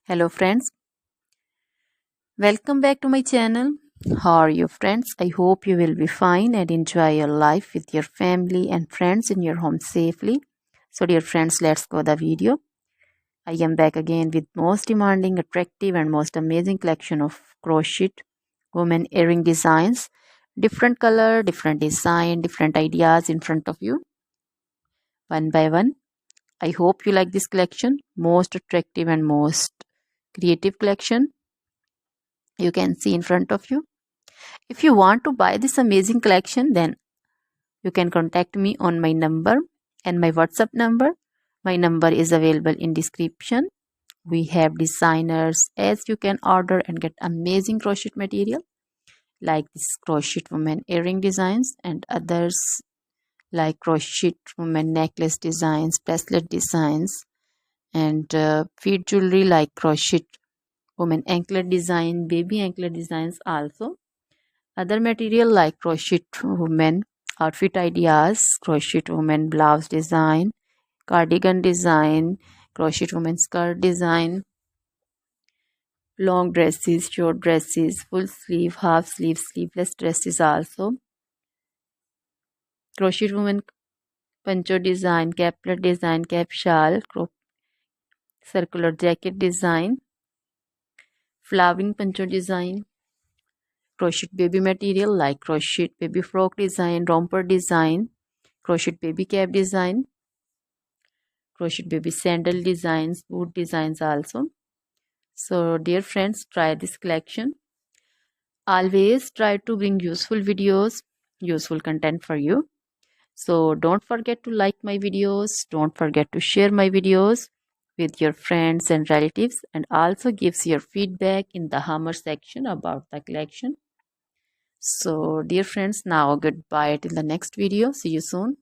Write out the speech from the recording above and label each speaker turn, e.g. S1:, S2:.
S1: Hello friends, welcome back to my channel. How are you friends? I hope you will be fine and enjoy your life with your family and friends in your home safely. So dear friends, let's go the video. I am back again with most demanding, attractive and most amazing collection of crochet women earring designs. Different color, different design, different ideas in front of you. One by one. I hope you like this collection. Most attractive and most creative collection you can see in front of you. If you want to buy this amazing collection, then you can contact me on my number and my WhatsApp number. My number is available in description. We have designers as you can order and get amazing crochet material like this crochet woman earring designs and others like crochet woman necklace designs, bracelet designs and feet jewelry like crochet woman anklet design, baby anklet designs also. Other material like crochet women outfit ideas, crochet women blouse design, cardigan design, crochet women skirt design, long dresses, short dresses, full sleeve, half sleeve, sleeveless dresses also. Crochet women poncho design, caplet design, cap shawl, circular jacket design, flowering poncho design, crochet baby material like crochet baby frock design, romper design, crochet baby cap design, crochet baby sandal designs, boot designs also. So dear friends, try this collection. Always try to bring useful videos, useful content for you. So don't forget to like my videos, don't forget to share my videos with your friends and relatives, and also gives your feedback in the hammer section about the collection. So dear friends, now goodbye till the next video. See you soon.